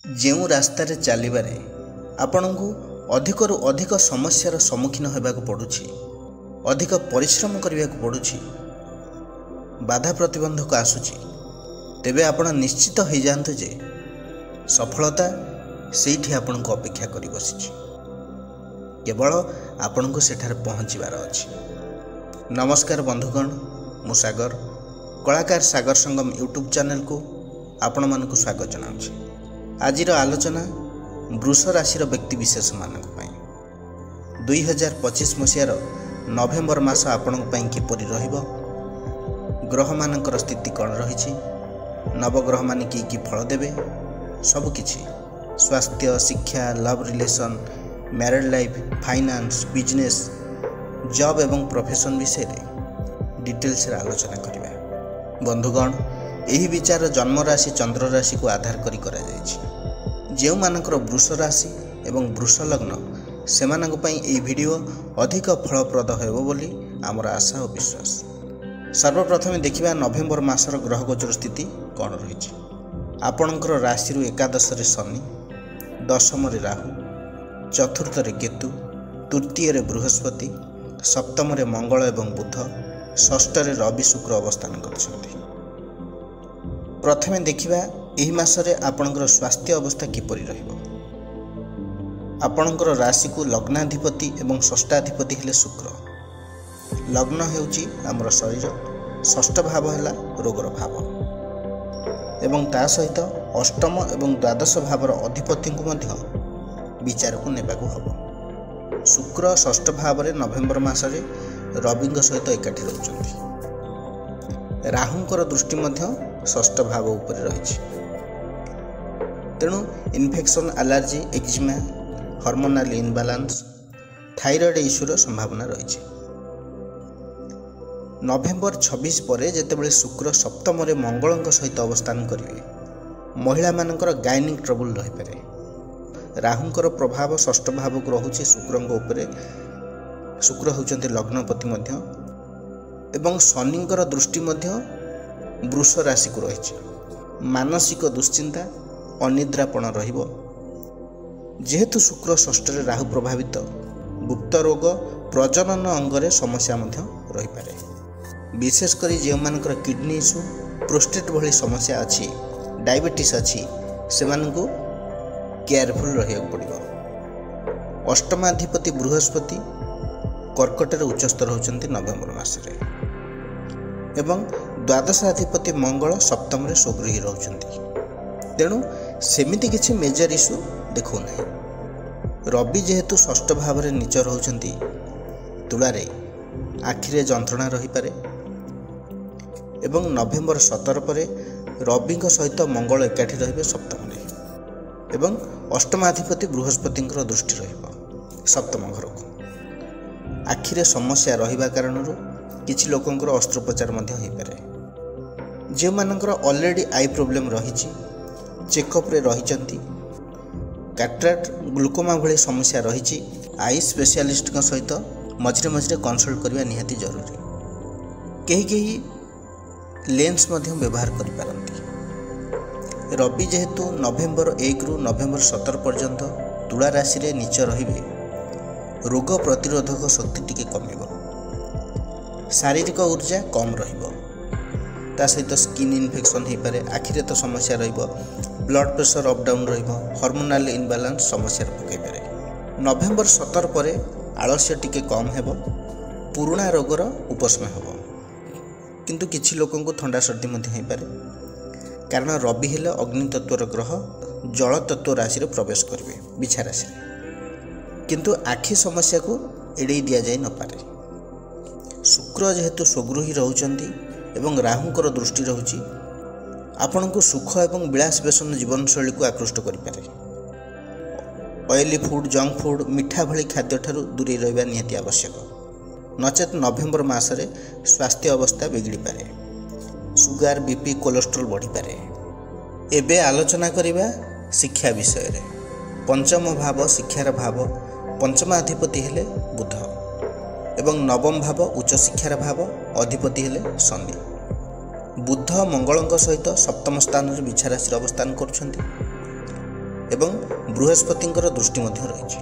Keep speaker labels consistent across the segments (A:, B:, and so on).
A: ଯେଉଁ ରାସ୍ତାରେ ଚାଲିବାରେ ଆପଣଙ୍କୁ ଅଧିକରୁ ଅଧିକ ସମସ୍ୟାର ସମ୍ମୁଖୀନ ହେବାକୁ ପଡ଼ୁଛି, ଅଧିକ ପରିଶ୍ରମ କରିବାକୁ ପଡ଼ୁଛି, ବାଧା ପ୍ରତିବନ୍ଧକ ଆସୁଛି, ତେବେ ଆପଣ ନିଶ୍ଚିତ ହୋଇଯାଆନ୍ତୁ ଯେ ସଫଳତା ସେଇଠି ଆପଣଙ୍କୁ ଅପେକ୍ଷା କରି ବସିଛି। କେବଳ ଆପଣଙ୍କୁ ସେଠାରେ ପହଞ୍ଚିବାର ଅଛି। ନମସ୍କାର ବନ୍ଧୁଗଣ, ମୁଁ ସାଗର, କଳାକାର ସାଗର ସଙ୍ଗମ ୟୁଟ୍ୟୁବ୍ ଚ୍ୟାନେଲକୁ ଆପଣମାନଙ୍କୁ ସ୍ୱାଗତ ଜଣାଉଛି। ଆଜିର ଆଲୋଚନା ବୃଷ ରାଶିର ବ୍ୟକ୍ତିବିଶେଷମାନଙ୍କ ପାଇଁ। 2025 ମସିହାର ନଭେମ୍ବର ମାସ ଆପଣଙ୍କ ପାଇଁ କିପରି ରହିବ, ଗ୍ରହମାନଙ୍କର ସ୍ଥିତି କ'ଣ ରହିଛି, ନବଗ୍ରହମାନେ କି ଫଳ ଦେବେ, ସବୁକିଛି ସ୍ୱାସ୍ଥ୍ୟ, ଶିକ୍ଷା, love relation, married life, finance, business, job ଏବଂ ପ୍ରଫେସନ୍ ବିଷୟରେ ଡିଟେଲ୍ସରେ ଆଲୋଚନା କରିବା। ବନ୍ଧୁଗଣ, ଏହି ବିଚାର ଜନ୍ମ ରାଶି ଚନ୍ଦ୍ର ରାଶିକୁ ଆଧାର କରି କରାଯାଇଛି। ଯେଉଁମାନଙ୍କର ବୃଷ ରାଶି ଏବଂ ବୃଷ ଲଗ୍ନ, ସେମାନଙ୍କ ପାଇଁ ଏହି ଭିଡ଼ିଓ ଅଧିକ ଫଳପ୍ରଦ ହେବ ବୋଲି ଆମର ଆଶା ଓ ବିଶ୍ୱାସ। ସର୍ବପ୍ରଥମେ ଦେଖିବା ନଭେମ୍ବର ମାସର ଗ୍ରହଗୋଚର ସ୍ଥିତି କ'ଣ ରହିଛି। ଆପଣଙ୍କର ରାଶିରୁ ଏକାଦଶରେ ଶନି, ଦଶମରେ ରାହୁ, ଚତୁର୍ଥରେ କେତୁ, ତୃତୀୟରେ ବୃହସ୍ପତି, ସପ୍ତମରେ ମଙ୍ଗଳ ଏବଂ ବୁଧ, ଷଷ୍ଠରେ ରବି ଶୁକ୍ର ଅବସ୍ଥାନ କରିଛନ୍ତି। ପ୍ରଥମେ ଦେଖିବା ଏହି ମାସରେ ଆପଣଙ୍କର ସ୍ୱାସ୍ଥ୍ୟ ଅବସ୍ଥା କିପରି ରହିବ। ଆପଣଙ୍କର ରାଶିକୁ ଲଗ୍ନାଧିପତି ଏବଂ ଷଷ୍ଠାଧିପତି ହେଲେ ଶୁକ୍ର। ଲଗ୍ନ ହେଉଛି ଆମର ଶରୀର, ଷଷ୍ଠ ଭାବ ହେଲା ରୋଗର ଭାବ ଏବଂ ତା ସହିତ ଅଷ୍ଟମ ଏବଂ ଦ୍ୱାଦଶ ଭାବର ଅଧିପତିଙ୍କୁ ମଧ୍ୟ ବିଚାରକୁ ନେବାକୁ ହେବ। ଶୁକ୍ର ଷଷ୍ଠ ଭାବରେ ନଭେମ୍ବର ମାସରେ ରବିଙ୍କ ସହିତ ଏକାଠି ରହୁଛନ୍ତି। ରାହୁଙ୍କର ଦୃଷ୍ଟି ମଧ୍ୟ ଷଷ୍ଠ ଭାବ ଉପରେ ରହିଛି। ତେଣୁ infection, allergy, eczema, hormonal imbalance, thyroid ଇସ୍ୟୁର ସମ୍ଭାବନା ରହିଛି। ନଭେମ୍ବର 26 ପରେ ଯେତେବେଳେ ଶୁକ୍ର ସପ୍ତମରେ ମଙ୍ଗଳଙ୍କ ସହିତ ଅବସ୍ଥାନ କରିବେ, ମହିଳାମାନଙ୍କର ଗାଇନିକ୍ ଟ୍ରବୁଲ୍ ରହିପାରେ। ରାହୁଙ୍କର ପ୍ରଭାବ ଷଷ୍ଠ ଭାବକୁ ରହୁଛି ଶୁକ୍ରଙ୍କ ଉପରେ। ଶୁକ୍ର ହେଉଛନ୍ତି ଲଗ୍ନପତି ମଧ୍ୟ ଏବଂ ଶନିଙ୍କର ଦୃଷ୍ଟି ମଧ୍ୟ ବୃଷ ରାଶିକୁ ରହିଛି। ମାନସିକ ଦୁଶ୍ଚିନ୍ତା, ଅନିଦ୍ରାପଣ ରହିବ। ଯେହେତୁ ଶୁକ୍ର ଷଷ୍ଠରେ ରାହୁ ପ୍ରଭାବିତ, ଗୁପ୍ତ ରୋଗ, ପ୍ରଜନନ ଅଙ୍ଗରେ ସମସ୍ୟା ମଧ୍ୟ ରହିପାରେ। ବିଶେଷ କରି ଯେଉଁମାନଙ୍କର କିଡନୀ ଇସ୍ୟୁ, ପ୍ରୋଷ୍ଟେଟ୍ ଭଳି ସମସ୍ୟା ଅଛି, ଡାଇବେଟିସ୍ ଅଛି, ସେମାନଙ୍କୁ କେୟାରଫୁଲ୍ ରହିବାକୁ ପଡ଼ିବ। ଅଷ୍ଟମାଧିପତି ବୃହସ୍ପତି କର୍କଟରେ ଉଚ୍ଚସ୍ଥ ରହୁଛନ୍ତି ନଭେମ୍ବର ମାସରେ ଏବଂ ଦ୍ୱାଦଶାଧିପତି ମଙ୍ଗଳ ସପ୍ତମରେ ସ୍ୱଗୃହୀ ରହୁଛନ୍ତି। ତେଣୁ ସେମିତି କିଛି ମେଜର ଇସ୍ୟୁ ଦେଖାଉନାହିଁ। ରବି ଯେହେତୁ ଷଷ୍ଠ ଭାବରେ ନିଚ ରହୁଛନ୍ତି ତୁଳାରେ, ଆଖିରେ ଯନ୍ତ୍ରଣା ରହିପାରେ ଏବଂ ନଭେମ୍ବର 17 ପରେ ରବିଙ୍କ ସହିତ ମଙ୍ଗଳ ଏକାଠି ରହିବେ ସପ୍ତମରେ ଏବଂ ଅଷ୍ଟମାଧିପତି ବୃହସ୍ପତିଙ୍କର ଦୃଷ୍ଟି ରହିବ ସପ୍ତମ ଘରକୁ। ଆଖିରେ ସମସ୍ୟା ରହିବା କାରଣରୁ କିଛି ଲୋକଙ୍କର ଅସ୍ତ୍ରୋପଚାର ମଧ୍ୟ ହୋଇପାରେ। ଯେଉଁମାନଙ୍କର ଅଲରେଡ଼ି ଆଇ ପ୍ରୋବ୍ଲେମ୍ ରହିଛି, ଚେକଅପ୍ରେ ରହିଛନ୍ତି, କାଟ୍ରାକ୍ଟ, ଗ୍ଲୁକୋମା ଭଳି ସମସ୍ୟା ରହିଛି, ଆଇ ସ୍ପେଶିଆଲିଷ୍ଟଙ୍କ ସହିତ ମଝିରେ ମଝିରେ କନସଲ୍ଟ କରିବା ନିହାତି ଜରୁରୀ। କେହି କେହି ଲେନ୍ସ ମଧ୍ୟ ବ୍ୟବହାର କରିପାରନ୍ତି। ରବି ଯେହେତୁ ନଭେମ୍ବର 1ରୁ ନଭେମ୍ବର 17 ପର୍ଯ୍ୟନ୍ତ ତୁଳା ରାଶିରେ ନିଚ ରହିବେ, ରୋଗ ପ୍ରତିରୋଧକ ଶକ୍ତି ଟିକେ କମିବ, ଶାରୀରିକ ଉର୍ଜା କମ୍ ରହିବ, ତା ସହିତ ସ୍କିନ୍ ଇନଫେକ୍ସନ୍ ହୋଇପାରେ, ଆଖିରେ ତ ସମସ୍ୟା ରହିବ, ବ୍ଲଡ଼ ପ୍ରେସର ଅପ୍ ଡାଉନ୍ ରହିବ, ହର୍ମୋନାଲ ଇନବାଲାନ୍ସ ସମସ୍ୟାରେ ପକାଇପାରେ। ନଭେମ୍ବର 17 ପରେ ଆଳସ୍ୟ ଟିକେ କମ୍ ହେବ, ପୁରୁଣା ରୋଗର ଉପଶମ ହେବ। କିନ୍ତୁ କିଛି ଲୋକଙ୍କୁ ଥଣ୍ଡା ସର୍ଦ୍ଦି ମଧ୍ୟ ହୋଇପାରେ, କାରଣ ରବି ହେଲେ ଅଗ୍ନିତତ୍ତ୍ୱର ଗ୍ରହ, ଜଳତତ୍ତ୍ୱ ରାଶିରେ ପ୍ରବେଶ କରିବେ ବିଛା ରାଶିରେ। କିନ୍ତୁ ଆଖି ସମସ୍ୟାକୁ ଏଡ଼େଇ ଦିଆଯାଇ ନପାରେ। ଶୁକ୍ର ଯେହେତୁ ସ୍ୱଗୃହୀ ରହୁଛନ୍ତି ଏବଂ ରାହୁଙ୍କର ଦୃଷ୍ଟି ରହୁଛି, ଆପଣଙ୍କୁ ସୁଖ ଏବଂ ବିଳାସବେସନ ଜୀବନଶୈଳୀକୁ ଆକୃଷ୍ଟ କରିପାରେ। ଅଏଲି ଫୁଡ଼୍, ଜଙ୍କ ଫୁଡ଼୍, ମିଠା ଭଳି ଖାଦ୍ୟଠାରୁ ଦୂରେଇ ରହିବା ନିହାତି ଆବଶ୍ୟକ, ନଚେତ୍ ନଭେମ୍ବର ମାସରେ ସ୍ୱାସ୍ଥ୍ୟ ଅବସ୍ଥା ବିଗିଡ଼ିପାରେ। ସୁଗାର, ବିପି, କୋଲେଷ୍ଟ୍ରଲ୍ ବଢ଼ିପାରେ। ଏବେ ଆଲୋଚନା କରିବା ଶିକ୍ଷା ବିଷୟରେ। ପଞ୍ଚମ ଭାବ ଶିକ୍ଷାର ଭାବ, ପଞ୍ଚମାଧିପତି ହେଲେ ବୁଧ ଏବଂ ନବମ ଭାବ ଉଚ୍ଚଶିକ୍ଷାର ଭାବ, ଅଧିପତି ହେଲେ ଶନି। ବୁଧ ମଙ୍ଗଳଙ୍କ ସହିତ ସପ୍ତମ ସ୍ଥାନରେ ବିଛା ରାଶିରେ ଅବସ୍ଥାନ କରୁଛନ୍ତି। ଏବଂ ବୃହସ୍ପତିଙ୍କର ଦୃଷ୍ଟି ମଧ୍ୟ ରହିଛି।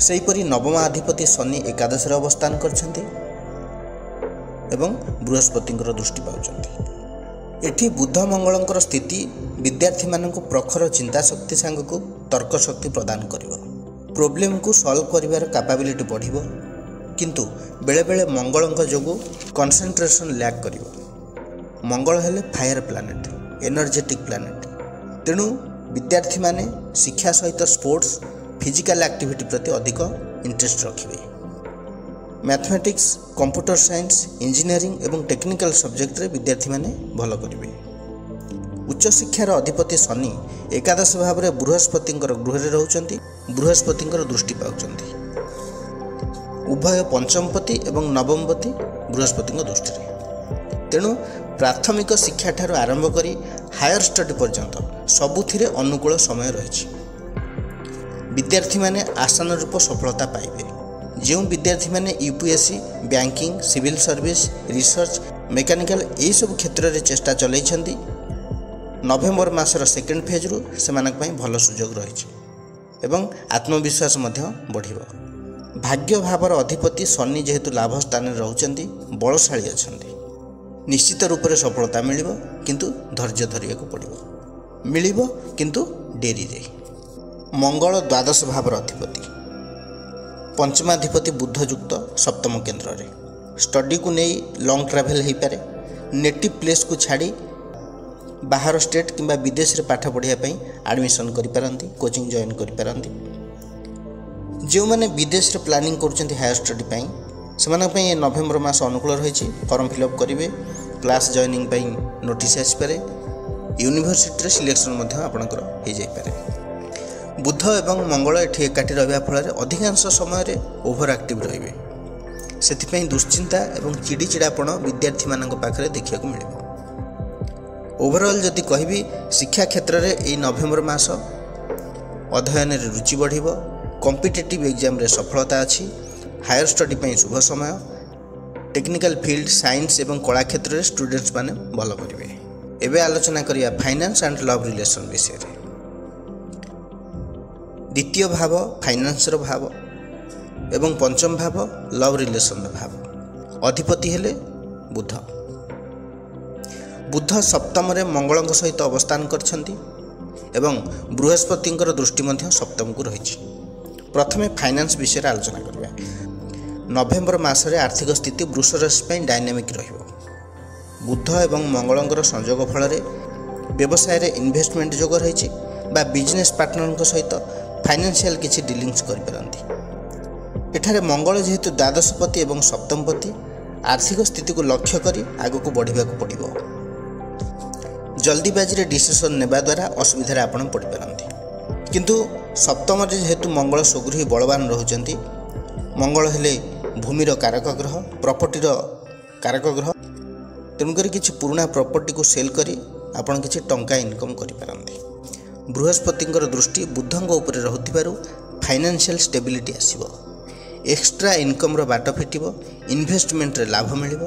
A: ସେହିପରି ନବମ ଅଧିପତି ଶନି ଏକାଦଶରେ ଅବସ୍ଥାନ କରିଛନ୍ତି ଏବଂ ବୃହସ୍ପତିଙ୍କର ଦୃଷ୍ଟି ପାଉଛନ୍ତି। ଏଠି ବୁଧ ମଙ୍ଗଳଙ୍କର ସ୍ଥିତି ବିଦ୍ୟାର୍ଥୀମାନଙ୍କୁ ପ୍ରଖର ଚିନ୍ତା ଶକ୍ତି ସାଙ୍ଗକୁ ତର୍କ ଶକ୍ତି ପ୍ରଦାନ କରିବ। ପ୍ରୋବ୍ଲେମକୁ ସଲ୍ଭ କରିବାର କାପାବିଲିଟି ବଢ଼ିବ, କିନ୍ତୁ ବେଳେବେଳେ ମଙ୍ଗଳଙ୍କ ଯୋଗୁଁ କନସେନ୍ଟ୍ରେସନ୍ ଲ୍ୟାକ୍ କରିବ। ମଙ୍ଗଳ ହେଲେ ଫାୟାର ପ୍ଲାନେଟ୍, ଏନର୍ଜେଟିକ୍ ପ୍ଲାନେଟ୍। ତେଣୁ ବିଦ୍ୟାର୍ଥୀମାନେ ଶିକ୍ଷା ସହିତ ସ୍ପୋର୍ଟସ୍, ଫିଜିକାଲ ଆକ୍ଟିଭିଟି ପ୍ରତି ଅଧିକ ଇଣ୍ଟରେଷ୍ଟ ରଖିବେ। ମ୍ୟାଥମେଟିକ୍ସ, କମ୍ପ୍ୟୁଟର ସାଇନ୍ସ, ଇଞ୍ଜିନିୟରିଂ ଏବଂ ଟେକ୍ନିକାଲ ସବଜେକ୍ଟରେ ବିଦ୍ୟାର୍ଥୀମାନେ ଭଲ କରିବେ। ଉଚ୍ଚଶିକ୍ଷାର ଅଧିପତି ଶନି ଏକାଦଶ ଭାବରେ ବୃହସ୍ପତିଙ୍କର ଗୃହରେ ରହୁଛନ୍ତି, ବୃହସ୍ପତିଙ୍କର ଦୃଷ୍ଟି ପାଉଛନ୍ତି। ଉଭୟ ପଞ୍ଚମପତି ଏବଂ ନବମପତି ବୃହସ୍ପତିଙ୍କ ଦୃଷ୍ଟିରେ। ତେଣୁ ପ୍ରାଥମିକ ଶିକ୍ଷାଠାରୁ ଆରମ୍ଭ କରି ହାୟର ଷ୍ଟଡି ପର୍ଯ୍ୟନ୍ତ ସବୁଥିରେ ଅନୁକୂଳ ସମୟ ରହିଛି। ବିଦ୍ୟାର୍ଥୀମାନେ ଆଶାନୁରୂପ ସଫଳତା ପାଇବେ। ଯେଉଁ ବିଦ୍ୟାର୍ଥୀମାନେ UPSC, banking, civil service, research, mechanical ଏହିସବୁ କ୍ଷେତ୍ରରେ ଚେଷ୍ଟା ଚଳାଇଛନ୍ତି, ନଭେମ୍ବର ମାସର ସେକେଣ୍ଡ ଫେଜ୍ରୁ ସେମାନଙ୍କ ପାଇଁ ଭଲ ସୁଯୋଗ ରହିଛି ଏବଂ ଆତ୍ମବିଶ୍ୱାସ ମଧ୍ୟ ବଢ଼ିବ। ଭାଗ୍ୟ ଭାବର ଅଧିପତି ଶନି ଯେହେତୁ ଲାଭ ସ୍ଥାନରେ ରହୁଛନ୍ତି, ବଳଶାଳୀ ଅଛନ୍ତି। ନିଶ୍ଚିତ ରୂପରେ ସଫଳତା ମିଳିବ, କିନ୍ତୁ ଧୈର୍ଯ୍ୟ ଧରିବାକୁ ପଡ଼ିବ। ମିଳିବ କିନ୍ତୁ ଡେରିରେ। ମଙ୍ଗଳ ଦ୍ୱାଦଶ ଭାବର ଅଧିପତି, ପଞ୍ଚମାଧିପତି ବୁଧ ଯୁକ୍ତ ସପ୍ତମ କେନ୍ଦ୍ରରେ। ଷ୍ଟଡିକୁ ନେଇ ଲଙ୍ଗ୍ ଟ୍ରାଭେଲ୍ ହୋଇପାରେ। ନେଟିଭ୍ ପ୍ଲେସ୍କୁ ଛାଡ଼ି ବାହାର ଷ୍ଟେଟ୍ କିମ୍ବା ବିଦେଶରେ ପାଠ ପଢ଼ିବା ପାଇଁ ଆଡ଼ମିସନ୍ କରିପାରନ୍ତି, କୋଚିଂ ଜଏନ୍ କରିପାରନ୍ତି। ଯେଉଁମାନେ ବିଦେଶରେ ପ୍ଲାନିଂ କରୁଛନ୍ତି ହାୟର ଷ୍ଟଡି ପାଇଁ, ସେମାନଙ୍କ ପାଇଁ ଏ ନଭେମ୍ବର ମାସ ଅନୁକୂଳ ରହିଛି। ଫର୍ମ ଫିଲ୍ଅପ୍ କରିବେ, କ୍ଲାସ୍ ଜଏନିଂ ପାଇଁ ନୋଟିସ୍ ଆସିପାରେ, ୟୁନିଭର୍ସିଟିରେ ସିଲେକ୍ସନ୍ ମଧ୍ୟ ଆପଣଙ୍କର ହୋଇଯାଇପାରେ। ବୁଧ ଏବଂ ମଙ୍ଗଳ ଏଠି ଏକାଠି ରହିବା ଫଳରେ ଅଧିକାଂଶ ସମୟରେ ଓଭର ଆକ୍ଟିଭ୍ ରହିବେ। ସେଥିପାଇଁ ଦୁଶ୍ଚିନ୍ତା ଏବଂ ଚିଡ଼ିଚିଡ଼ାପଣ ବିଦ୍ୟାର୍ଥୀମାନଙ୍କ ପାଖରେ ଦେଖିବାକୁ ମିଳିବ। ଓଭରଅଲ୍ ଯଦି କହିବି, ଶିକ୍ଷା କ୍ଷେତ୍ରରେ ଏହି ନଭେମ୍ବର ମାସ ଅଧ୍ୟୟନରେ ରୁଚି ବଢ଼ିବ। କମ୍ପିଟେଟିଭ୍ ଏକ୍ଜାମରେ ସଫଳତା ଅଛି। ହାୟର ଷ୍ଟଡି ପାଇଁ ଶୁଭ ସମୟ। ଟେକ୍ନିକାଲ ଫିଲ୍ଡ, ସାଇନ୍ସ ଏବଂ କଳା କ୍ଷେତ୍ରରେ ଷ୍ଟୁଡେଣ୍ଟସ୍ ମାନେ ଭଲ କରିବେ। ଏବେ ଆଲୋଚନା କରିବା ଫାଇନାନ୍ସ ଆଣ୍ଡ ଲଭ୍ ରିଲେସନ୍ ବିଷୟରେ। ଦ୍ୱିତୀୟ ଭାବ ଫାଇନାନ୍ସର ଭାବ ଏବଂ ପଞ୍ଚମ ଭାବ ଲଭ୍ ରିଲେସନ୍ର ଭାବ। ଅଧିପତି ହେଲେ ବୁଧ। ବୁଧ ସପ୍ତମରେ ମଙ୍ଗଳଙ୍କ ସହିତ ଅବସ୍ଥାନ କରିଛନ୍ତି ଏବଂ ବୃହସ୍ପତିଙ୍କର ଦୃଷ୍ଟି ମଧ୍ୟ ସପ୍ତମକୁ ରହିଛି। ପ୍ରଥମେ ଫାଇନାନ୍ସ ବିଷୟରେ ଆଲୋଚନା କରିବା। ନଭେମ୍ବର ମାସରେ ଆର୍ଥିକ ସ୍ଥିତି ବୃଷ ରାଶି ପାଇଁ ଡାଇନାମିକ୍ ରହିବ। ବୁଧ ଏବଂ ମଙ୍ଗଳଙ୍କର ସଂଯୋଗ ଫଳରେ ବ୍ୟବସାୟରେ ଇନଭେଷ୍ଟମେଣ୍ଟ ଯୋଗ ରହିଛି ବା ବିଜନେସ୍ ପାର୍ଟନରଙ୍କ ସହିତ ଫାଇନାନ୍ସିଆଲ କିଛି ଡିଲିଂସ୍ କରିପାରନ୍ତି। ଏଠାରେ ମଙ୍ଗଳ ଯେହେତୁ ଦ୍ୱାଦଶପତି ଏବଂ ସପ୍ତମପତି, ଆର୍ଥିକ ସ୍ଥିତିକୁ ଲକ୍ଷ୍ୟ କରି ଆଗକୁ ବଢ଼ିବାକୁ ପଡ଼ିବ। ଜଲ୍ଦିବାଜିରେ ଡିସିସନ୍ ନେବା ଦ୍ୱାରା ଅସୁବିଧାରେ ଆପଣ ପଡ଼ିପାରନ୍ତି। କିନ୍ତୁ ସପ୍ତମରେ ଯେହେତୁ ମଙ୍ଗଳ ସ୍ୱଗୃହୀ ବଳବାନ ରହୁଛନ୍ତି, ମଙ୍ଗଳ ହେଲେ ଭୂମିର କାରକ ଗ୍ରହ, ପ୍ରପର୍ଟିର କାରକ ଗ୍ରହ। ତେଣୁକରି କିଛି ପୁରୁଣା ପ୍ରପର୍ଟିକୁ ସେଲ୍ କରି ଆପଣ କିଛି ଟଙ୍କା ଇନକମ୍ କରିପାରନ୍ତି। ବୃହସ୍ପତିଙ୍କର ଦୃଷ୍ଟି ବୁଧଙ୍କ ଉପରେ ରହୁଥିବାରୁ ଫାଇନାନ୍ସିଆଲ ଷ୍ଟେବିଲିଟି ଆସିବ। ଏକ୍ସଟ୍ରା ଇନକମ୍ର ବାଟ ଫିଟିବ। ଇନଭେଷ୍ଟମେଣ୍ଟରେ ଲାଭ ମିଳିବ।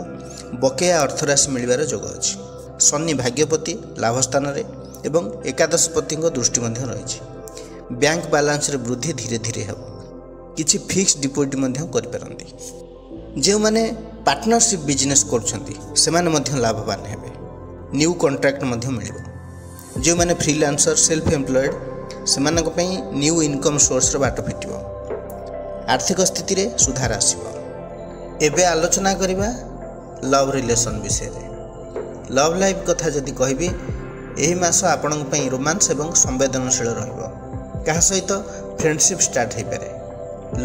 A: ବକେୟା ଅର୍ଥରାଶି ମିଳିବାର ଯୋଗ ଅଛି। ଶନି ଭାଗ୍ୟପତି ଲାଭ ସ୍ଥାନରେ ଏବଂ ଏକାଦଶପତିଙ୍କ ଦୃଷ୍ଟି ମଧ୍ୟ ରହିଛି। ବ୍ୟାଙ୍କ ବାଲାନ୍ସରେ ବୃଦ୍ଧି ଧୀରେ ଧୀରେ ହେବ। କିଛି ଫିକ୍ସଡ ଡିପୋଜିଟ୍ ମଧ୍ୟ କରିପାରନ୍ତି। ଯେଉଁମାନେ ପାର୍ଟନରସିପ୍ ବିଜନେସ୍ କରୁଛନ୍ତି ସେମାନେ ମଧ୍ୟ ଲାଭବାନ ହେବେ। ନ୍ୟୁ କଣ୍ଟ୍ରାକ୍ଟ ମଧ୍ୟ ମିଳିବ। ଯେଉଁମାନେ ଫ୍ରିଲାନ୍ସର, ସେଲ୍ଫ ଏମ୍ପ୍ଲଏଡ୍, ସେମାନଙ୍କ ପାଇଁ ନ୍ୟୁ ଇନକମ୍ ସୋର୍ସର ବାଟ ଫିଟିବ। ଆର୍ଥିକ ସ୍ଥିତିରେ ସୁଧାର ଆସିବ। ଏବେ ଆଲୋଚନା କରିବା ଲଭ୍ ରିଲେସନ୍ ବିଷୟରେ। ଲଭ୍ ଲାଇଫ୍ କଥା ଯଦି କହିବି, ଏହି ମାସ ଆପଣଙ୍କ ପାଇଁ ରୋମାନ୍ସ ଏବଂ ସମ୍ବେଦନଶୀଳ ରହିବ। କାହା ସହିତ ଫ୍ରେଣ୍ଡସିପ୍ ଷ୍ଟାର୍ଟ ହୋଇପାରେ।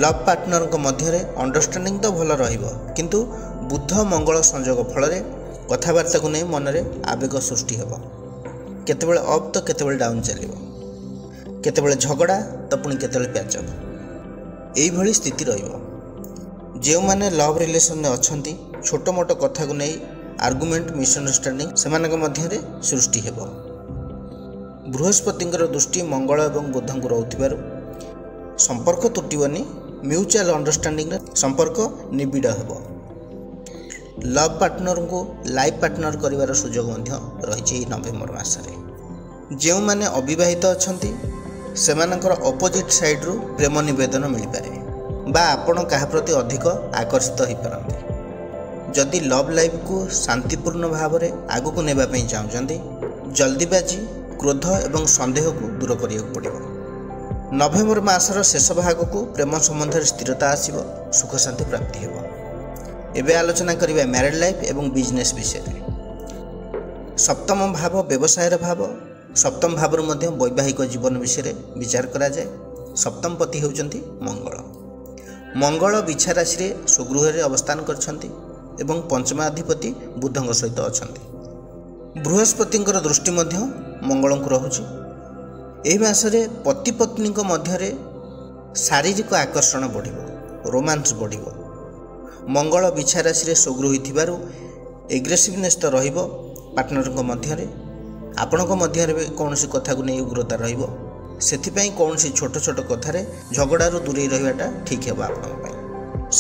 A: ଲଭ୍ ପାର୍ଟନରଙ୍କ ମଧ୍ୟରେ ଅଣ୍ଡରଷ୍ଟାଣ୍ଡିଂ ତ ଭଲ ରହିବ, କିନ୍ତୁ ବୁଧ ମଙ୍ଗଳ ସଂଯୋଗ ଫଳରେ କଥାବାର୍ତ୍ତାକୁ ନେଇ ମନରେ ଆବେଗ ସୃଷ୍ଟି ହେବ। କେତେବେଳେ ଅପ୍ ତ କେତେବେଳେ ଡାଉନ୍ ଚାଲିବ। କେତେବେଳେ ଝଗଡ଼ା ତ ପୁଣି କେତେବେଳେ ପ୍ୟାଚଅପ୍, ଏଇଭଳି ସ୍ଥିତି ରହିବ। ଯେଉଁମାନେ ଲଭ୍ ରିଲେସନ୍ରେ ଅଛନ୍ତି, ଛୋଟ ମୋଟ କଥାକୁ ନେଇ ଆର୍ଗୁମେଣ୍ଟ, ମିସ୍ଅଣ୍ଡରଷ୍ଟାଣ୍ଡିଂ ସେମାନଙ୍କ ମଧ୍ୟରେ ସୃଷ୍ଟି ହେବ। ବୃହସ୍ପତିଙ୍କର ଦୃଷ୍ଟି ମଙ୍ଗଳ ଏବଂ ବୁଧଙ୍କୁ ରହୁଥିବାରୁ ସମ୍ପର୍କ ତୁଟିବନି। ମ୍ୟୁଚୁଆଲ ଅଣ୍ଡରଷ୍ଟାଣ୍ଡିଂରେ ସମ୍ପର୍କ ନିବିଡ଼ ହେବ। ଲଭ୍ ପାର୍ଟନରଙ୍କୁ ଲାଇଫ୍ ପାର୍ଟନର କରିବାର ସୁଯୋଗ ମଧ୍ୟ ରହିଛି ଏହି ନଭେମ୍ବର ମାସରେ। ଯେଉଁମାନେ ଅବିବାହିତ ଅଛନ୍ତି ସେମାନଙ୍କର ଅପୋଜିଟ୍ ସାଇଡ୍ରୁ ପ୍ରେମ ନିବେଦନ ମିଳିପାରେ ବା ଆପଣ କାହା ପ୍ରତି ଅଧିକ ଆକର୍ଷିତ ହୋଇପାରନ୍ତି। ଯଦି ଲଭ୍ ଲାଇଫ୍କୁ ଶାନ୍ତିପୂର୍ଣ୍ଣ ଭାବରେ ଆଗକୁ ନେବା ପାଇଁ ଚାହୁଁଛନ୍ତି, ଜଲ୍ଦିବାଜି, କ୍ରୋଧ ଏବଂ ସନ୍ଦେହକୁ ଦୂର କରିବାକୁ ପଡ଼ିବ। ନଭେମ୍ବର ମାସର ଶେଷ ଭାଗକୁ ପ୍ରେମ ସମ୍ବନ୍ଧରେ ସ୍ଥିରତା ଆସିବ, ସୁଖ ଶାନ୍ତି ପ୍ରାପ୍ତି ହେବ। ଏବେ ଆଲୋଚନା କରିବା ମ୍ୟାରେଡ୍ ଲାଇଫ୍ ଏବଂ ବିଜନେସ୍ ବିଷୟରେ। ସପ୍ତମ ଭାବ ବ୍ୟବସାୟର ଭାବ। ସପ୍ତମ ଭାବରୁ ମଧ୍ୟ ବୈବାହିକ ଜୀବନ ବିଷୟରେ ବିଚାର କରାଯାଏ। ସପ୍ତମ ପତି ହେଉଛନ୍ତି ମଙ୍ଗଳ। ମଙ୍ଗଳ ବିଛା ରାଶିରେ ସ୍ୱଗୃହରେ ଅବସ୍ଥାନ କରିଛନ୍ତି ଏବଂ ପଞ୍ଚମାଧିପତି ବୁଧଙ୍କ ସହିତ ଅଛନ୍ତି। ବୃହସ୍ପତିଙ୍କର ଦୃଷ୍ଟି ମଧ୍ୟ ମଙ୍ଗଳଙ୍କୁ ରହୁଛି। ଏହି ମାସରେ ପତି ପତ୍ନୀଙ୍କ ମଧ୍ୟରେ ଶାରୀରିକ ଆକର୍ଷଣ ବଢ଼ିବ, ରୋମାନ୍ସ ବଢ଼ିବ। ମଙ୍ଗଳ ବିଛା ରାଶିରେ ସ୍ୱଗୃହୀ ଥିବାରୁ ଏଗ୍ରେସିଭନେସ୍ ତ ରହିବ ପାର୍ଟନରଙ୍କ ମଧ୍ୟରେ। ଆପଣଙ୍କ ମଧ୍ୟରେ ବି କୌଣସି କଥାକୁ ନେଇ ଉଗ୍ରତା ରହିବ। ସେଥିପାଇଁ କୌଣସି ଛୋଟ ଛୋଟ କଥାରେ ଝଗଡ଼ାରୁ ଦୂରେଇ ରହିବାଟା ଠିକ୍ ହେବ ଆପଣଙ୍କ ପାଇଁ।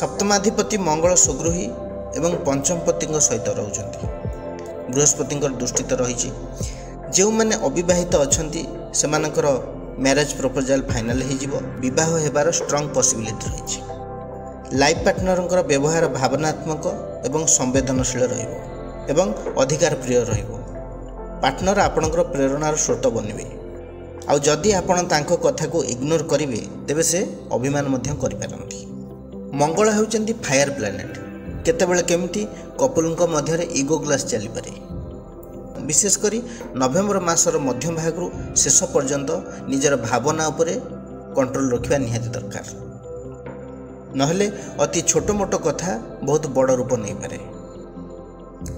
A: ସପ୍ତମାଧିପତି ମଙ୍ଗଳ ସ୍ୱଗୃହୀ ଏବଂ ପଞ୍ଚମପତିଙ୍କ ସହିତ ରହୁଛନ୍ତି। ବୃହସ୍ପତିଙ୍କର ଦୃଷ୍ଟି ତ ରହିଛି। ଯେଉଁମାନେ ଅବିବାହିତ ଅଛନ୍ତି ସେମାନଙ୍କର ମ୍ୟାରେଜ୍ ପ୍ରପୋଜାଲ୍ ଫାଇନାଲ୍ ହୋଇଯିବ। ବିବାହ ହେବାର ଷ୍ଟ୍ରଙ୍ଗ ପସିବିଲିଟି ରହିଛି। ଲାଇଫ୍ ପାର୍ଟନରଙ୍କର ବ୍ୟବହାର ଭାବନାତ୍ମକ ଏବଂ ସମ୍ବେଦନଶୀଳ ରହିବ ଏବଂ ଅଧିକାର ପ୍ରିୟ ରହିବ। ପାର୍ଟନର ଆପଣଙ୍କର ପ୍ରେରଣାର ସ୍ରୋତ ବନିବେ। ଆଉ ଯଦି ଆପଣ ତାଙ୍କ କଥାକୁ ଇଗ୍ନୋର କରିବେ ତେବେ ସେ ଅଭିମାନ ମଧ୍ୟ କରିପାରନ୍ତି। ମଙ୍ଗଳ ହେଉଛନ୍ତି ଫାୟାର ପ୍ଲାନେଟ୍। କେତେବେଳେ କେମିତି କପଲଙ୍କ ମଧ୍ୟରେ ଇଗୋ କ୍ଲାସ୍ ଚାଲିପାରେ। ବିଶେଷ କରି ନଭେମ୍ବର ମାସର ମଧ୍ୟ ଭାଗରୁ ଶେଷ ପର୍ଯ୍ୟନ୍ତ ନିଜର ଭାବନା ଉପରେ କଣ୍ଟ୍ରୋଲ ରଖିବା ନିହାତି ଦରକାର। ନହେଲେ ଅତି ଛୋଟ ମୋଟ କଥା ବହୁତ ବଡ଼ ରୂପ ନେଇପାରେ।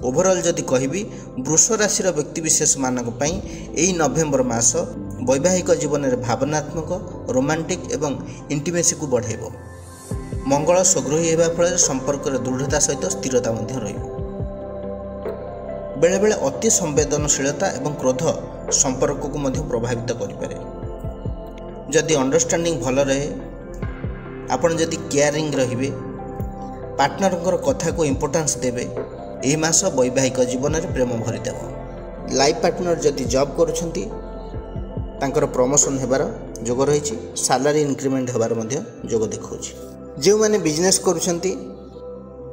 A: ଓଭରଅଲ୍ ଯଦି କହିବି, ବୃଷ ରାଶିର ବ୍ୟକ୍ତିବିଶେଷମାନଙ୍କ ପାଇଁ ଏହି ନଭେମ୍ବର ମାସ ବୈବାହିକ ଜୀବନରେ ଭାବନାତ୍ମକ, ରୋମାଣ୍ଟିକ୍ ଏବଂ ଇଣ୍ଟିମେସିକୁ ବଢ଼ାଇବ। ମଙ୍ଗଳ ସ୍ୱଗୃହୀ ହେବା ଫଳରେ ସମ୍ପର୍କରେ ଦୃଢ଼ତା ସହିତ ସ୍ଥିରତା ମଧ୍ୟ ରହିବ। ବେଳେବେଳେ ଅତି ସମ୍ବେଦନଶୀଳତା ଏବଂ କ୍ରୋଧ ସମ୍ପର୍କକୁ ମଧ୍ୟ ପ୍ରଭାବିତ କରିପାରେ। ଯଦି ଅଣ୍ଡରଷ୍ଟାଣ୍ଡିଂ ଭଲ ରହେ, ଆପଣ ଯଦି କେୟାରିଂ ରହିବେ, ପାର୍ଟନରଙ୍କର କଥାକୁ ଇମ୍ପୋର୍ଟାନ୍ସ ଦେବେ, ଏହି ମାସ ବୈବାହିକ ଜୀବନରେ ପ୍ରେମ ଭରିଦେବ। ଲାଇଫ୍ ପାର୍ଟନର ଯଦି ଜବ୍ କରୁଛନ୍ତି ତାଙ୍କର ପ୍ରମୋସନ୍ ହେବାର ଯୋଗ ରହିଛି। ସାଲାରୀ ଇନକ୍ରିମେଣ୍ଟ ହେବାର ମଧ୍ୟ ଯୋଗ ଦେଖାଉଛି। ଯେଉଁମାନେ ବିଜନେସ୍ କରୁଛନ୍ତି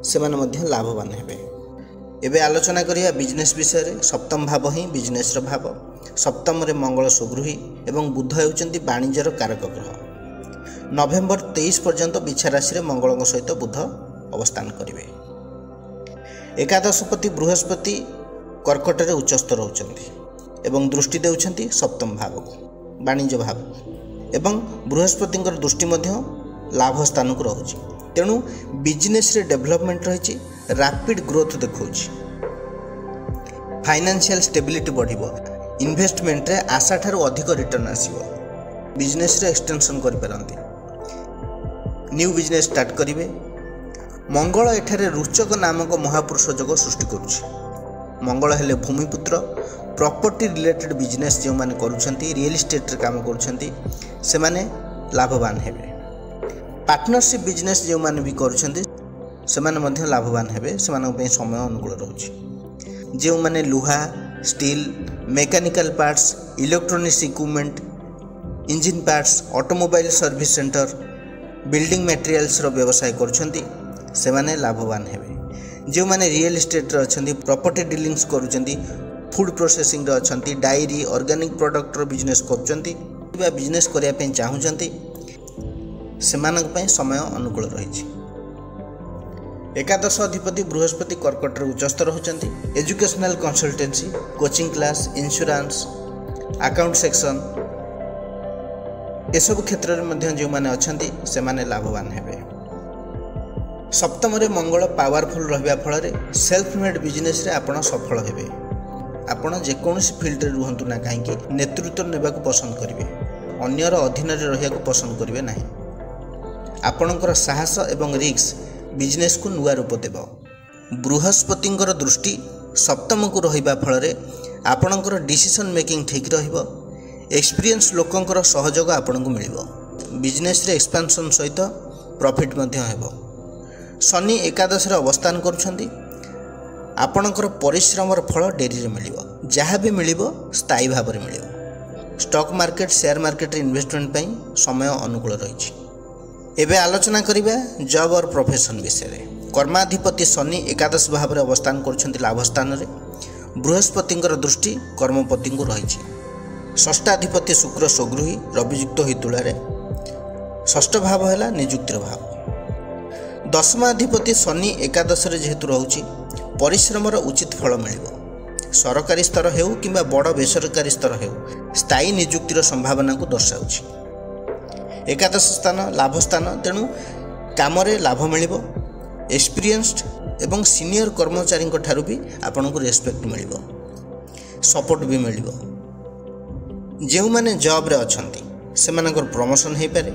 A: ସେମାନେ ମଧ୍ୟ ଲାଭବାନ ହେବେ। ଏବେ ଆଲୋଚନା କରିବା ବିଜନେସ୍ ବିଷୟରେ। ସପ୍ତମ ଭାବ ହିଁ ବିଜନେସ୍ର ଭାବ। ସପ୍ତମରେ ମଙ୍ଗଳ ସ୍ୱଗୃହୀ ଏବଂ ବୁଧ ହେଉଛନ୍ତି ବାଣିଜ୍ୟର କାରକ ଗ୍ରହ। ନଭେମ୍ବର 23 ପର୍ଯ୍ୟନ୍ତ ବିଛା ରାଶିରେ ମଙ୍ଗଳଙ୍କ ସହିତ ବୁଧ ଅବସ୍ଥାନ କରିବେ। ଏକାଦଶପତି ବୃହସ୍ପତି କର୍କଟରେ ଉଚ୍ଚସ୍ଥ ରହୁଛନ୍ତି ଏବଂ ଦୃଷ୍ଟି ଦେଉଛନ୍ତି ସପ୍ତମ ଭାବକୁ, ବାଣିଜ୍ୟ ଭାବକୁ। ଏବଂ ବୃହସ୍ପତିଙ୍କର ଦୃଷ୍ଟି ମଧ୍ୟ ଲାଭ ସ୍ଥାନକୁ ରହୁଛି। ତେଣୁ ବିଜନେସ୍ରେ ଡେଭଲପମେଣ୍ଟ ରହିଛି, ରାପିଡ୍ ଗ୍ରୋଥ୍ ଦେଖାଉଛି। ଫାଇନାନ୍ସିଆଲ ଷ୍ଟେବିଲିଟି ବଢ଼ିବ। ଇନଭେଷ୍ଟମେଣ୍ଟରେ ଆଶାଠାରୁ ଅଧିକ ରିଟର୍ନ ଆସିବ। ବିଜନେସ୍ରେ ଏକ୍ସଟେନସନ୍ କରିପାରନ୍ତି। ନ୍ୟୁ ବିଜନେସ୍ ଷ୍ଟାର୍ଟ କରିବେ। ମଙ୍ଗଳ ଏଠାରେ ରୁଚକ ନାମକ ମହାପୁରୁଷ ଯୋଗ ସୃଷ୍ଟି କରୁଛି। ମଙ୍ଗଳ ହେଲେ ଭୂମିପୁତ୍ର। ପ୍ରପର୍ଟି ରିଲେଟେଡ୍ ବିଜନେସ୍ ଯେଉଁମାନେ କରୁଛନ୍ତି, ରିଏଲ୍ ଇଷ୍ଟେଟ୍ରେ କାମ କରୁଛନ୍ତି, ସେମାନେ ଲାଭବାନ ହେବେ। ପାର୍ଟନରସିପ୍ ବିଜନେସ୍ ଯେଉଁମାନେ ବି କରୁଛନ୍ତି ସେମାନେ ମଧ୍ୟ ଲାଭବାନ ହେବେ। ସେମାନଙ୍କ ପାଇଁ ସମୟ ଅନୁକୂଳ ରହୁଛି। ଯେଉଁମାନେ ଲୁହା, steel, mechanical parts, electronics equipment, engine parts, automobile service centre, building ମ୍ୟାଟେରିଆଲ୍ସର ବ୍ୟବସାୟ କରୁଛନ୍ତି ସେମାନେ ଲାଭବାନ ହେବେ। ଯେଉଁମାନେ ରିଏଲ୍ ଇଷ୍ଟେଟ୍ରେ ଅଛନ୍ତି, ପ୍ରପର୍ଟି ଡିଲିଂସ୍ କରୁଛନ୍ତି, ଫୁଡ୍ ପ୍ରୋସେସିଂରେ ଅଛନ୍ତି, ଡାଇରୀ, ଅର୍ଗାନିକ୍ ପ୍ରଡ଼କ୍ଟର ବିଜନେସ୍ କରୁଛନ୍ତି ବା ବିଜନେସ୍ କରିବା ପାଇଁ ଚାହୁଁଛନ୍ତି, ସେମାନଙ୍କ ପାଇଁ ସମୟ ଅନୁକୂଳ ରହିଛି। ଏକାଦଶ ଅଧିପତି ବୃହସ୍ପତି କର୍କଟରେ ଉଚ୍ଚସ୍ଥ ରହୁଛନ୍ତି। Educational consultancy, coaching class, insurance, account section ଏସବୁ କ୍ଷେତ୍ରରେ ମଧ୍ୟ ଯେଉଁମାନେ ଅଛନ୍ତି ସେମାନେ ଲାଭବାନ ହେବେ। ସପ୍ତମରେ ମଙ୍ଗଳ ପାୱାରଫୁଲ୍ ରହିବା ଫଳରେ ସେଲ୍ଫ ମେଡ୍ ବିଜନେସ୍ରେ ଆପଣ ସଫଳ ହେବେ। ଆପଣ ଯେକୌଣସି ଫିଲ୍ଡରେ ରୁହନ୍ତୁ ନା କାହିଁକି ନେତୃତ୍ୱ ନେବାକୁ ପସନ୍ଦ କରିବେ। ଅନ୍ୟର ଅଧୀନରେ ରହିବାକୁ ପସନ୍ଦ କରିବେ ନାହିଁ। ଆପଣଙ୍କର ସାହସ ଏବଂ ରିସ୍କ ବିଜନେସ୍କୁ ନୂଆ ରୂପ ଦେବ। ବୃହସ୍ପତିଙ୍କର ଦୃଷ୍ଟି ସପ୍ତମକୁ ରହିବା ଫଳରେ ଆପଣଙ୍କର ଡିସିସନ୍ ମେକିଂ ଠିକ୍ ରହିବ। ଏକ୍ସପିରିଏନ୍ସ ଲୋକଙ୍କର ସହଯୋଗ ଆପଣଙ୍କୁ ମିଳିବ। ବିଜନେସ୍ରେ ଏକ୍ସପାନ୍ସନ୍ ସହିତ ପ୍ରଫିଟ୍ ମଧ୍ୟ ହେବ। ଶନି ଏକାଦଶରେ ଅବସ୍ଥାନ କରୁଛନ୍ତି। ଆପଣଙ୍କର ପରିଶ୍ରମର ଫଳ ଡେରିରେ ମିଳିବ। ଯାହା ବି ମିଳିବ ସ୍ଥାୟୀ ଭାବରେ ମିଳିବ। Stock market share market investment ପାଇଁ समय अनुकूल रही। एबे आलोचना करिबा जॉब और प्रोफेशन विषय। कर्माधिपति शनि एकादश भाव में अवस्थान करछन्ति लाभ स्थान रे। बृहस्पतिंकर दृष्टि कर्मपति को रही। षष्ठाधिपति शुक्र स्वगृही रवियुक्त होई तुलारे। षष्ठ भाव है निजुक्तिर भाव। दशमाधिपति शनि एकादश जेहेतु रोचे परिश्रमर उचित फल मिल। सरकारी स्तर हेउ किंबा बड़ बेसरकारी स्तर हेउ स्थायी निजुक्तिर संभावना को दर्शाऊँच। एकादश स्थान लाभ स्थान, तेणु काम लाभ मिल। एक्सपीरियंस्ड एवं सीनियर कर्मचारी ठारू भी आपन को रेस्पेक्ट मिल, सपोर्ट भी मिल। जो मैंने जॉब रे अछंती सेमानकर प्रमोशन हो पारे,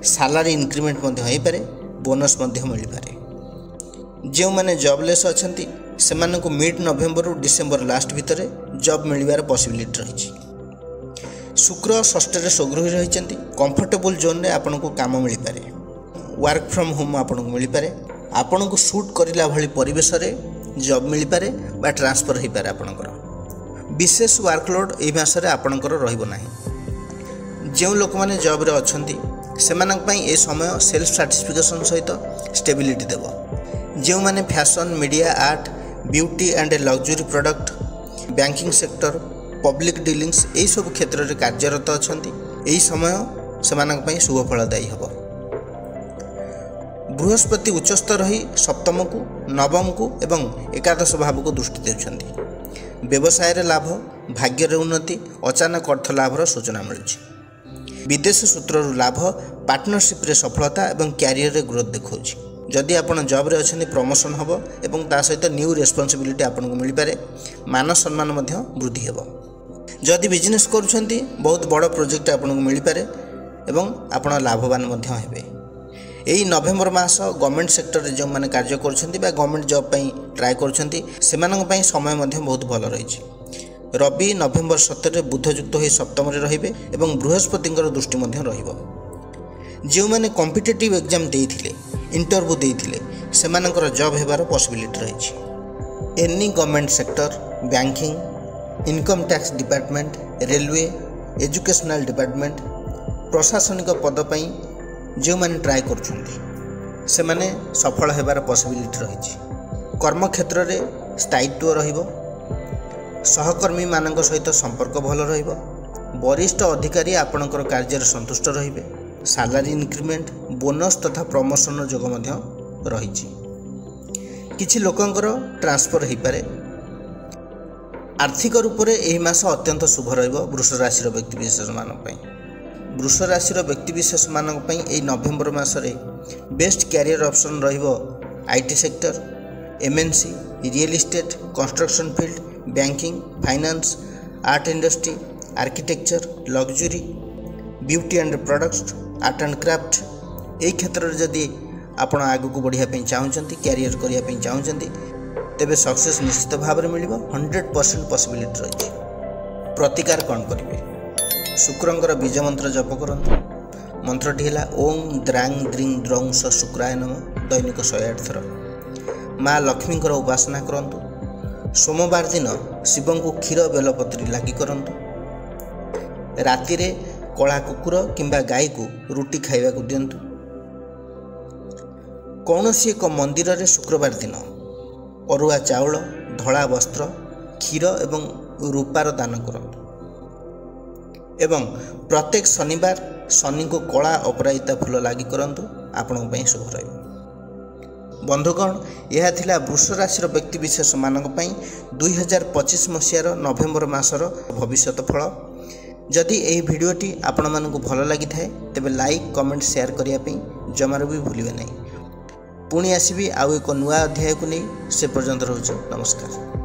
A: सैलरी इंक्रीमेंट हो पारे, बोनस मिल पारे। जो मैंने जॉबलेस अछंती सेमानकु मिड नवेम्बर रु डिसेम्बर लास्ट भितर जॉब मिलबार पॉसिबिलिटी रही। शुक्र षष्ठ स्वगृही रही। कंफर्टेबल जोन रे आपन को काम मिल पारे। वर्क फ्रॉम होम आपन को मिल पारे। आपन को शूट करला भली परिवेश रे जॉब मिल पारे बा ट्रांसफर हो पारे। आपनकर विशेष वर्कलोड एई मासरे आपनकर रहइबो नाही। जो लोक माने जॉब रे अछंती सेमानक पई ए समय सेल्फ सैटिस्फैक्शन सहित स्टेबिलिटी देबो। जो माने fashion, media, art, beauty and luxury product, banking sector, public dealings यही सब क्षेत्र में कार्यरत अछंती यही समय सेमानक पई शुभ फलदायी हबो। बृहस्पति उच्चस्थ रही सप्तम को, नवम को एवं एकादश भाव को दृष्टि देउछंती। व्यवसाय रे लाभ, भाग्य रे उन्नति, अचानक अर्थ लाभर सूचना मिलुछि। विदेश सूत्र लाभ, पार्टनरशिप रे सफलता एवं कैरियर रे ग्रोथ देखौछि। जदि आपण जॉब रे अछनी प्रमोशन हबो एवं ता सहित न्यू रेस्पोंसिबिलिटी आपन को मिल पारे। मान सम्मान मध्य वृद्धि हेबो। जदि बिजनेस करूछंती बहुत बड़ प्रोजेक्ट आपन को मिल पारे एवं आपण लाभवान मध्य हेबे। एही नवेम्बर मास गवर्नमेंट सेक्टर रे जो माने कार्य करूछंती बा गवर्नमेंट जॉब पई ट्राई करूछंती सेमानक पई समय मध्य बहुत भल रहिछि। रवि नवेम्बर 17 रे बुध युक्त होई सप्तम रे रहिबे एवं बृहस्पतिंकर दृष्टि मध्य रहिबो। जो माने कॉम्पिटिटिव एग्जाम देइथिले, इंटरव्यू देइथिले सेमानकर जॉब हेबार पॉसिबिलिटी रहिछि। Any government sector, banking, income tax department, railway, educational department, प्रशासनिक पद पई जो माने ट्राई करूछंती से माने सफल हेबार पॉसिबिलिटी रहिछि। कर्म क्षेत्र रे स्थायित्व रहिबो। सहकर्मी मानक सहित संपर्क भल रहिबो। वरिष्ठ अधिकारी आपणकर कार्य संतुष्ट रहिबे। सैलरी इंक्रीमेंट, बोनस तथा प्रमोशन जोग मध्य रहिछि। किछि लोकंकर ट्रांसफर हो पारे। आर्थिक रूप से यह मास अत्यंत शुभ रहिबो वृष राशि व्यक्ति विशेष मानक पई। वृष राशि व्यक्ति विशेष मानक पई एई नवेम्बर मासरे बेस्ट कैरियर ऑप्शन रहिबो IT sector, MNC, real estate, construction field, banking, finance, art industry, architecture, luxury, beauty and products, art and craft यही क्षेत्र में जदि आपण आगू बढ़िया चाहूँगी, कैरियर करने चाहूँगी तेबे सक्सेस निश्चित भाव में मिल 100% पॉसिबिलिटी रही। प्रतिकार कौन करेंगे? शुक्रंकर बीज मंत्र जप करंतु। मंत्रटी है ओम द्रांग द्रिंग द्रौं स शुक्राय नम। दैनिक 108 थर। माँ लक्ष्मी उपासना करंतु। सोमवार दिन शिव को क्षीर बेलपत्री लगी करंतु। राति रे कला कुकुर किंबा गाई को रुटी खाइबा को दियंतु। कौनसी एक मंदिर रे शुक्रवार दिन अरुआ चाउल, धड़ा वस्त्र, क्षीर एवं रूपार दान करंतु। एवं प्रत्येक शनिवार शनि को कला अपराजिता फूल लगी करंतु। आपन पई शुभ रहिबो। बंधुगण, यह थिला वृष राशि व्यक्ति विशेष मानक पई 2025 मसीहार नवेम्बर मासर भविष्यत फल। जदि यही भिडियोटी आपण मानकु भल लगी थाए तेबे लाइक, कमेंट, शेयर करिया पई जमार भी भूलिबे नहीं। पुणी आसीबी आउ एक नुआ अध्याय को नहीं। से पर्यंत रहउछ। नमस्कार।